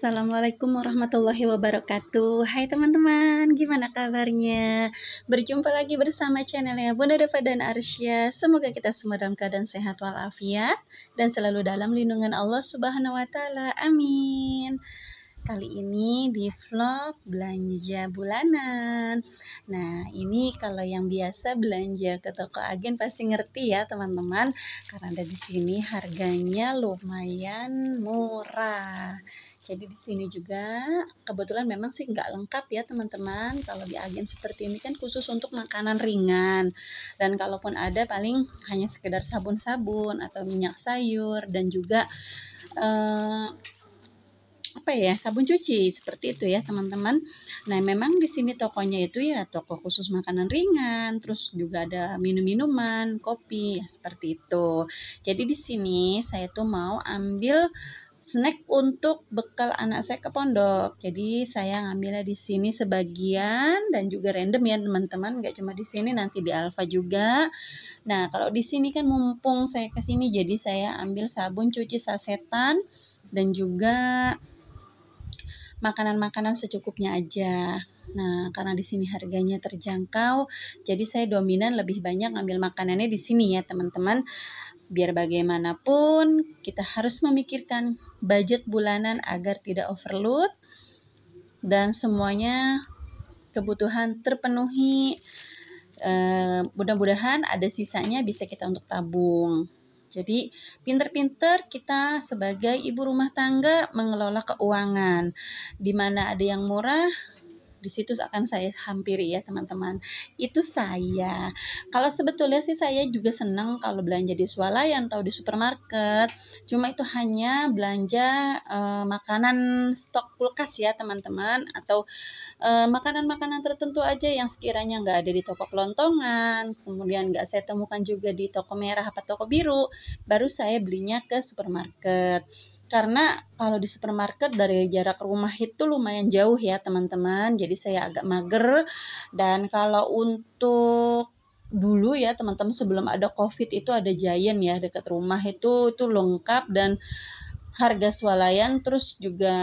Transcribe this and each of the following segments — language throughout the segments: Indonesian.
Assalamualaikum warahmatullahi wabarakatuh. Hai teman-teman, gimana kabarnya? Berjumpa lagi bersama channelnya Bunda Deva dan Arsya. Semoga kita semua dalam keadaan sehat walafiat dan selalu dalam lindungan Allah Subhanahu wa taala. Amin. Kali ini di vlog belanja bulanan. Nah, ini kalau yang biasa belanja ke toko agen pasti ngerti ya, teman-teman. Karena ada di sini harganya lumayan murah. Jadi di sini juga kebetulan memang sih nggak lengkap ya, teman-teman. Kalau di agen seperti ini kan khusus untuk makanan ringan. Dan kalaupun ada paling hanya sekedar sabun-sabun atau minyak sayur dan juga sabun cuci seperti itu ya, teman-teman. Nah, memang di sini tokonya itu ya toko khusus makanan ringan, terus juga ada minum-minuman, kopi ya, seperti itu. Jadi di sini saya tuh mau ambil snack untuk bekal anak saya ke pondok. Jadi saya ngambilnya di sini sebagian dan juga random ya, teman-teman. Nggak cuma di sini, nanti di Alfa juga. Nah, kalau di sini kan mumpung saya ke sini, jadi saya ambil sabun cuci sasetan dan juga makanan-makanan secukupnya aja. Nah, karena di sini harganya terjangkau, jadi saya dominan lebih banyak ngambil makanannya di sini ya, teman-teman. Biar bagaimanapun kita harus memikirkan budget bulanan agar tidak overload dan semuanya kebutuhan terpenuhi. Mudah-mudahan ada sisanya bisa kita untuk tabung. Jadi pinter-pinter kita sebagai ibu rumah tangga mengelola keuangan. Di mana ada yang murah, di situ akan saya hampiri ya, teman-teman. Itu saya. Kalau sebetulnya sih saya juga senang kalau belanja di swalayan atau di supermarket. Cuma itu hanya belanja makanan stok kulkas ya, teman-teman, atau makanan-makanan tertentu aja yang sekiranya nggak ada di toko kelontongan, kemudian nggak saya temukan juga di toko merah atau toko biru, baru saya belinya ke supermarket. Karena kalau di supermarket dari jarak rumah itu lumayan jauh ya, teman-teman, jadi saya agak mager. Dan kalau untuk dulu ya, teman-teman, sebelum ada COVID itu ada Giant ya dekat rumah, itu lengkap dan harga swalayan, terus juga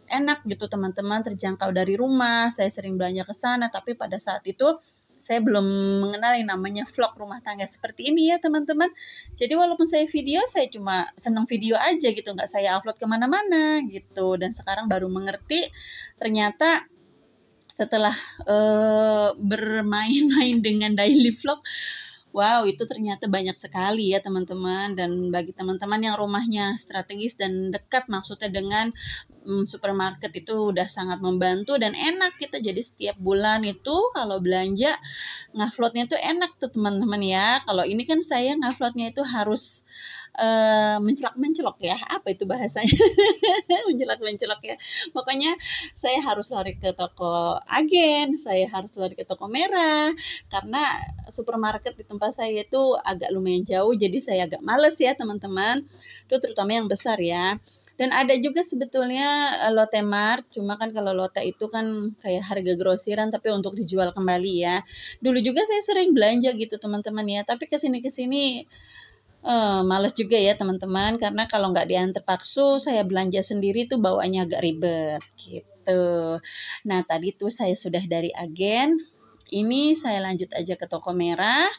enak gitu, teman-teman, terjangkau dari rumah. Saya sering belanja ke sana, tapi pada saat itu saya belum mengenal yang namanya vlog rumah tangga seperti ini ya, teman-teman. Jadi walaupun saya video, saya cuma senang video aja gitu, nggak saya upload kemana-mana gitu. Dan sekarang baru mengerti ternyata setelah bermain-main dengan daily vlog, wow, itu ternyata banyak sekali ya, teman-teman. Dan bagi teman-teman yang rumahnya strategis dan dekat, maksudnya dengan supermarket, itu udah sangat membantu dan enak kita. Jadi setiap bulan itu kalau belanja nguploadnya tuh enak tuh, teman-teman ya. Kalau ini kan saya nguploadnya itu harus mencelak-mencelok ya, apa itu bahasanya? Mencelak-mencelok ya. Pokoknya saya harus lari ke toko agen, saya harus lari ke toko merah, karena supermarket di tempat saya itu agak lumayan jauh, jadi saya agak males ya, teman-teman. Itu terutama yang besar ya. Dan ada juga sebetulnya Lotte Mart, cuma kan kalau Lotte itu kan kayak harga grosiran tapi untuk dijual kembali ya. Dulu juga saya sering belanja gitu, teman-teman ya, tapi kesini-kesini males juga ya, teman-teman, karena kalau nggak diantar paksu, saya belanja sendiri tuh bawaannya agak ribet gitu. Nah, tadi tuh saya sudah dari agen. Ini saya lanjut aja ke toko merah.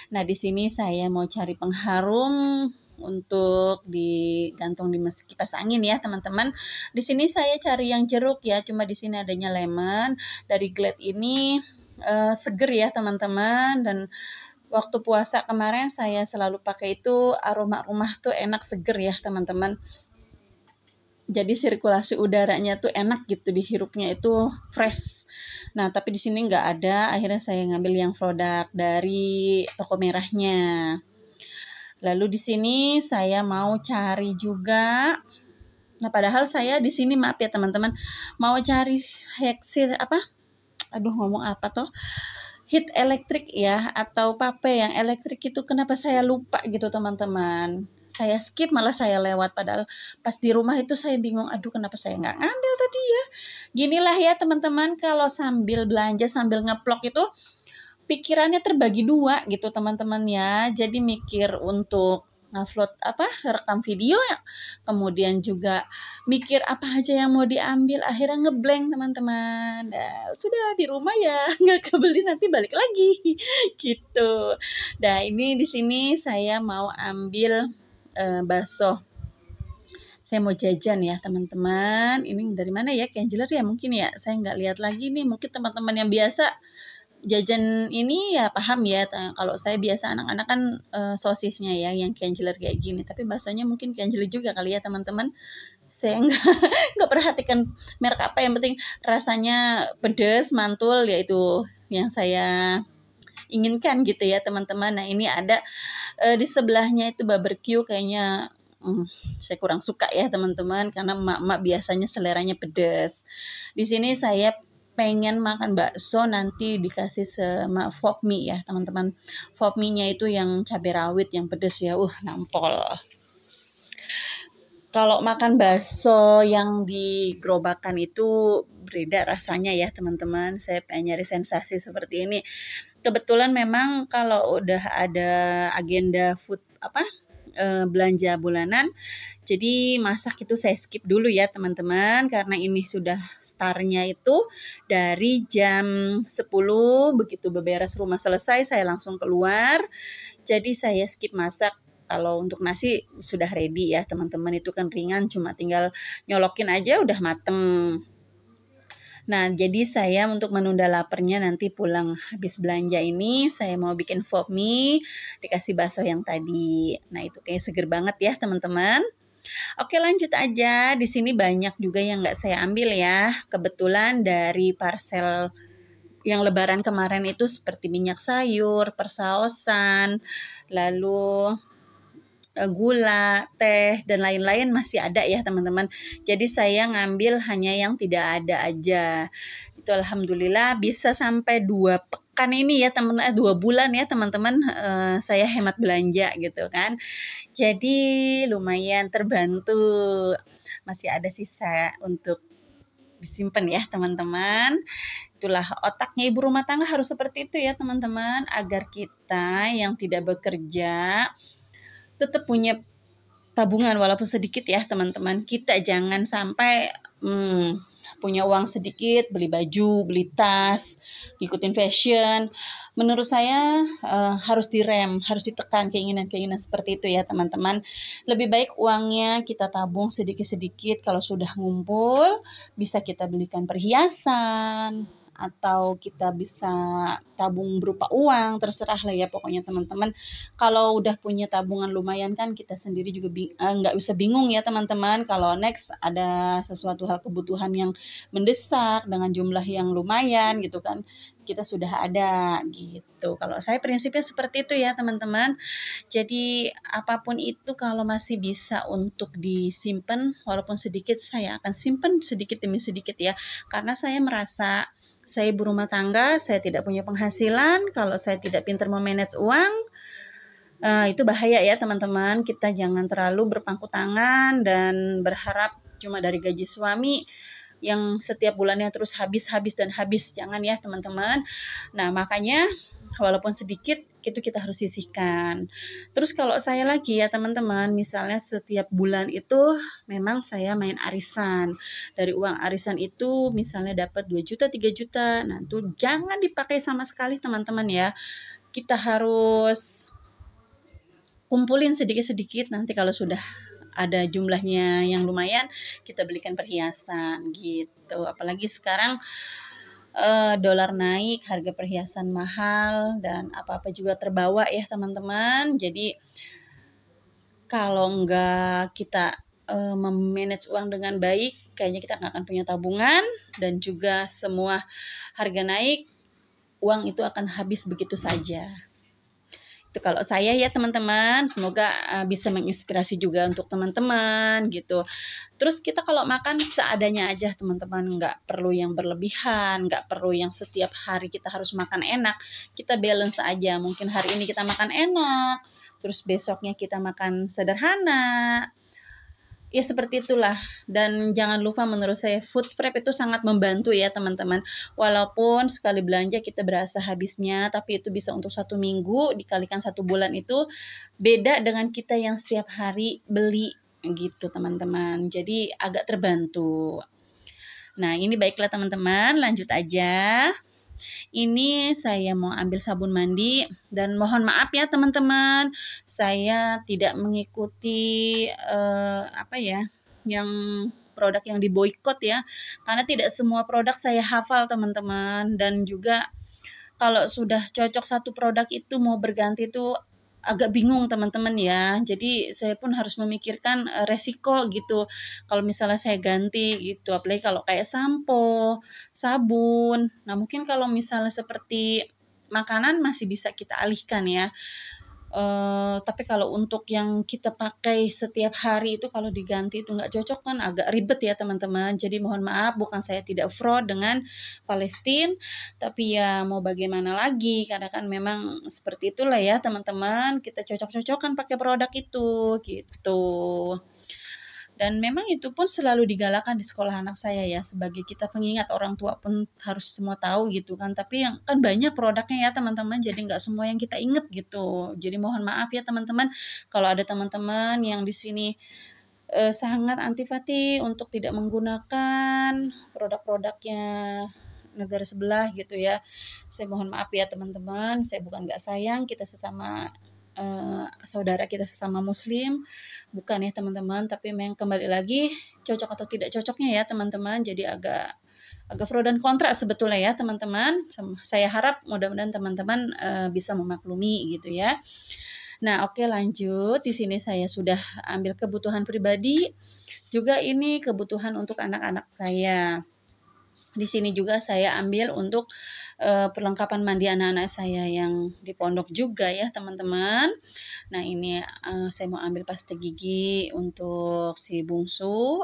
Nah, di sini saya mau cari pengharum untuk digantung di mesin kipas angin ya, teman-teman. Di sini saya cari yang jeruk ya, cuma di sini adanya lemon. Dari Glade ini seger ya, teman-teman, dan waktu puasa kemarin saya selalu pakai itu, aroma rumah tuh enak, seger ya, teman-teman. Jadi sirkulasi udaranya tuh enak gitu, dihirupnya itu fresh. Nah, tapi di sini nggak ada, akhirnya saya ngambil yang produk dari toko merahnya. Lalu di sini saya mau cari juga. Nah, padahal saya di sini, maaf ya, teman-teman, mau cari heat elektrik ya, atau pape yang elektrik itu. Kenapa saya lupa gitu, teman-teman? Saya skip, malah saya lewat, padahal pas di rumah itu saya bingung, aduh kenapa saya nggak ngambil tadi ya. Ginilah ya, teman-teman, kalau sambil belanja sambil ngeplok itu pikirannya terbagi dua gitu, teman-teman ya. Jadi mikir untuk upload rekam video ya, kemudian juga mikir apa aja yang mau diambil, akhirnya ngeblank teman-teman. Nah, sudah di rumah ya nggak kebeli, nanti balik lagi gitu. Nah, ini di sini saya mau ambil bakso. Saya mau jajan ya teman-teman. Ini dari mana ya? Kenjeler ya mungkin ya. Saya nggak lihat lagi nih. Mungkin teman-teman yang biasa jajan ini ya paham ya. Kalau saya biasa anak-anak kan sosisnya ya yang kenjeler kayak gini. Tapi baksonya mungkin kenjeler juga kali ya teman-teman. Saya nggak perhatikan merek apa. Yang penting rasanya pedas, mantul, yaitu yang saya inginkan gitu ya teman-teman. Nah ini ada di sebelahnya itu barbecue, kayaknya saya kurang suka ya teman-teman, karena emak-emak biasanya seleranya pedas. Di sini saya pengen makan bakso, nanti dikasih sama pop mie ya teman-teman. Pop mie-nya itu yang cabai rawit yang pedas ya, nampol. Kalau makan bakso yang di gerobakan itu beda rasanya ya teman-teman. Saya pengen nyari sensasi seperti ini. Kebetulan memang kalau udah ada agenda food belanja bulanan, jadi masak itu saya skip dulu ya teman-teman, karena ini sudah startnya itu dari jam 10, begitu beberes rumah selesai saya langsung keluar, jadi saya skip masak. Kalau untuk nasi sudah ready ya teman-teman, itu kan ringan, cuma tinggal nyolokin aja udah mateng. Nah, jadi saya untuk menunda laparnya nanti pulang habis belanja ini, saya mau bikin pop mie, dikasih bakso yang tadi. Nah, itu kayak seger banget ya teman-teman. Oke, lanjut aja. Di sini banyak juga yang nggak saya ambil ya. Kebetulan dari parcel yang lebaran kemarin itu seperti minyak sayur, persaosan, lalu gula, teh, dan lain-lain masih ada ya teman-teman. Jadi saya ngambil hanya yang tidak ada aja. Itu alhamdulillah bisa sampai 2 pekan ini ya teman-teman, 2 bulan ya teman-teman, saya hemat belanja gitu kan. Jadi lumayan terbantu. Masih ada sisa untuk disimpan ya teman-teman. Itulah otaknya ibu rumah tangga, harus seperti itu ya teman-teman, agar kita yang tidak bekerja tetap punya tabungan walaupun sedikit ya teman-teman. Kita jangan sampai punya uang sedikit beli baju, beli tas, ngikutin fashion. Menurut saya harus direm, harus ditekan keinginan-keinginan seperti itu ya teman-teman. Lebih baik uangnya kita tabung sedikit-sedikit, kalau sudah ngumpul bisa kita belikan perhiasan, atau kita bisa tabung berupa uang, terserah lah ya pokoknya teman-teman. Kalau udah punya tabungan lumayan kan kita sendiri juga nggak bisa bingung ya teman-teman, kalau next ada sesuatu hal kebutuhan yang mendesak dengan jumlah yang lumayan gitu kan, kita sudah ada gitu. Kalau saya prinsipnya seperti itu ya teman-teman. Jadi apapun itu kalau masih bisa untuk disimpan walaupun sedikit, saya akan simpan sedikit demi sedikit ya, karena saya merasa saya ibu rumah tangga, saya tidak punya penghasilan. Kalau saya tidak pintar memanage uang, itu bahaya ya teman-teman. Kita jangan terlalu berpangku tangan dan berharap cuma dari gaji suami yang setiap bulannya terus habis dan habis. Jangan ya teman-teman. Nah, makanya walaupun sedikit itu kita harus sisihkan. Terus kalau saya lagi ya teman-teman, misalnya setiap bulan itu memang saya main arisan. Dari uang arisan itu misalnya dapat 2 juta, 3 juta. Nah, itu jangan dipakai sama sekali teman-teman ya. Kita harus kumpulin sedikit-sedikit, nanti kalau sudah ada jumlahnya yang lumayan, kita belikan perhiasan gitu. Apalagi sekarang dolar naik, harga perhiasan mahal, dan apa-apa juga terbawa ya teman-teman. Jadi kalau enggak kita memanage uang dengan baik, kayaknya kita nggak akan punya tabungan, dan juga semua harga naik, uang itu akan habis begitu saja. Itu kalau saya ya teman-teman, semoga bisa menginspirasi juga untuk teman-teman gitu. Terus kita kalau makan seadanya aja teman-teman, nggak perlu yang berlebihan, nggak perlu yang setiap hari kita harus makan enak. Kita balance aja, mungkin hari ini kita makan enak, terus besoknya kita makan sederhana. Ya seperti itulah, dan jangan lupa menurut saya food prep itu sangat membantu ya teman-teman. Walaupun sekali belanja kita berasa habisnya, tapi itu bisa untuk 1 minggu, dikalikan 1 bulan itu beda dengan kita yang setiap hari beli gitu teman-teman. Jadi agak terbantu. Nah ini baiklah teman-teman, lanjut aja. Ini saya mau ambil sabun mandi dan mohon maaf ya teman-teman, saya tidak mengikuti apa ya, yang produk yang diboikot ya, karena tidak semua produk saya hafal teman-teman, dan juga kalau sudah cocok satu produk itu mau berganti itu agak bingung teman-teman ya. Jadi saya pun harus memikirkan resiko gitu. Kalau misalnya saya ganti gitu, apalagi kalau kayak sampo, sabun. Nah, mungkin kalau misalnya seperti makanan masih bisa kita alihkan ya. Tapi kalau untuk yang kita pakai setiap hari itu kalau diganti itu nggak cocok kan agak ribet ya teman-teman. Jadi mohon maaf, bukan saya tidak fraud dengan Palestina, tapi ya mau bagaimana lagi, karena kan memang seperti itulah ya teman-teman, kita cocok-cocokan pakai produk itu, gitu. Dan memang itu pun selalu digalakan di sekolah anak saya ya, sebagai kita pengingat, orang tua pun harus semua tahu gitu kan. Tapi yang kan banyak produknya ya teman-teman, jadi nggak semua yang kita inget gitu. Jadi mohon maaf ya teman-teman, kalau ada teman-teman yang di sini sangat antipati untuk tidak menggunakan produk-produknya negara sebelah gitu ya. Saya mohon maaf ya teman-teman, saya bukan nggak sayang, kita sesama saudara kita sesama muslim, bukan ya teman-teman, tapi memang kembali lagi cocok atau tidak cocoknya ya teman-teman, jadi agak pro dan kontra sebetulnya ya teman-teman. Saya harap mudah-mudahan teman-teman bisa memaklumi gitu ya. Nah, oke lanjut. Di sini saya sudah ambil kebutuhan pribadi, juga ini kebutuhan untuk anak-anak saya. Di sini juga saya ambil untuk perlengkapan mandi anak-anak saya yang di pondok juga ya teman-teman. Nah ini saya mau ambil pasta gigi untuk si bungsu.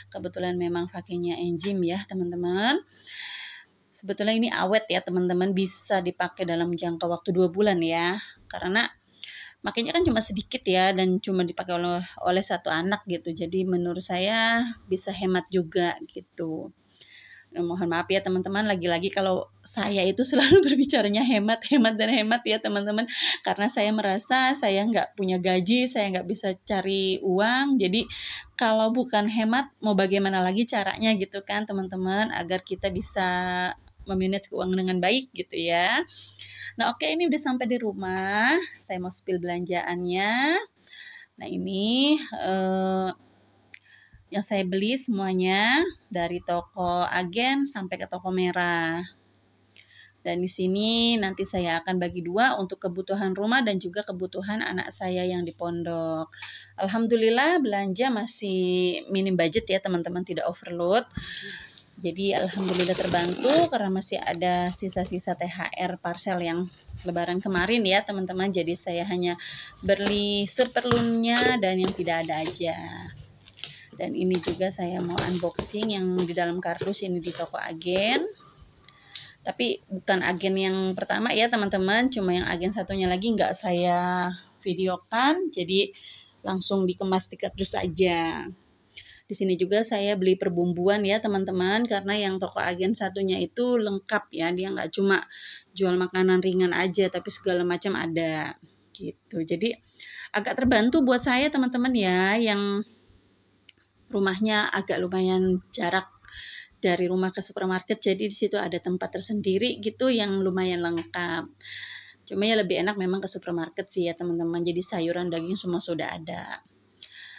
Kebetulan memang pakainya enzim ya teman-teman. Sebetulnya ini awet ya teman-teman, bisa dipakai dalam jangka waktu 2 bulan ya. Karena makanya kan cuma sedikit ya, dan cuma dipakai oleh satu anak gitu. Jadi menurut saya bisa hemat juga gitu. Mohon maaf ya teman-teman, lagi-lagi kalau saya itu selalu berbicaranya hemat, hemat, dan hemat ya teman-teman. Karena saya merasa saya nggak punya gaji, saya nggak bisa cari uang. Jadi kalau bukan hemat, mau bagaimana lagi caranya gitu kan teman-teman, agar kita bisa memanage keuangan dengan baik gitu ya. Nah oke, ini udah sampai di rumah, saya mau spill belanjaannya. Nah ini yang saya beli semuanya dari toko Agen sampai ke toko Merah. Dan di sini nanti saya akan bagi 2 untuk kebutuhan rumah dan juga kebutuhan anak saya yang di pondok. Alhamdulillah belanja masih minim budget ya teman-teman, tidak overload. Jadi alhamdulillah terbantu karena masih ada sisa-sisa THR parcel yang lebaran kemarin ya teman-teman. Jadi saya hanya beli seperlunya dan yang tidak ada aja. Dan ini juga saya mau unboxing yang di dalam kardus ini di toko Agen. Tapi bukan Agen yang pertama ya teman-teman, cuma yang Agen satunya lagi nggak saya videokan, jadi langsung dikemas di kardus aja. Di sini juga saya beli perbumbuan ya teman-teman, karena yang toko Agen satunya itu lengkap ya, dia nggak cuma jual makanan ringan aja, tapi segala macam ada gitu. Jadi agak terbantu buat saya teman-teman ya, yang rumahnya agak lumayan jarak dari rumah ke supermarket, jadi di situ ada tempat tersendiri gitu yang lumayan lengkap. Cuma ya lebih enak memang ke supermarket sih ya teman-teman, jadi sayuran, daging semua sudah ada.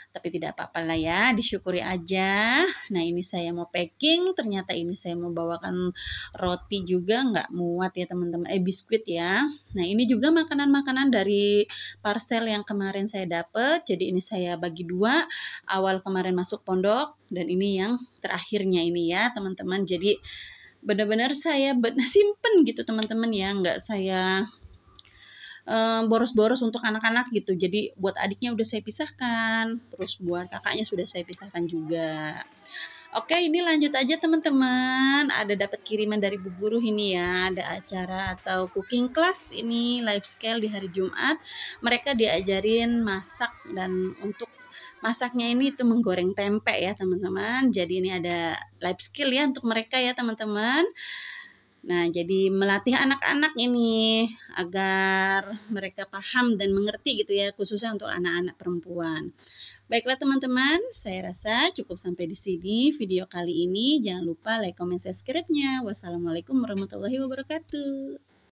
Tapi tidak apa-apa lah ya, disyukuri aja. Nah ini saya mau packing, ternyata ini saya mau bawakan roti juga, nggak muat ya teman-teman, biskuit ya. Nah ini juga makanan-makanan dari parcel yang kemarin saya dapet, jadi ini saya bagi 2, awal kemarin masuk pondok, dan ini yang terakhirnya ini ya teman-teman. Jadi benar-benar saya simpen gitu teman-teman ya, nggak saya boros-boros untuk anak-anak gitu. Jadi buat adiknya udah saya pisahkan, terus buat kakaknya sudah saya pisahkan juga. Oke, ini lanjut aja teman-teman. Ada dapat kiriman dari Bu Guru ini ya, ada acara atau cooking class ini live scale di hari Jumat. Mereka diajarin masak dan untuk masaknya ini itu menggoreng tempe ya teman-teman. Jadi ini ada life skill ya untuk mereka ya teman-teman. Nah, jadi melatih anak-anak ini agar mereka paham dan mengerti gitu ya, khususnya untuk anak-anak perempuan. Baiklah teman-teman, saya rasa cukup sampai di sini video kali ini. Jangan lupa like, comment, subscribe-nya. Wassalamualaikum warahmatullahi wabarakatuh.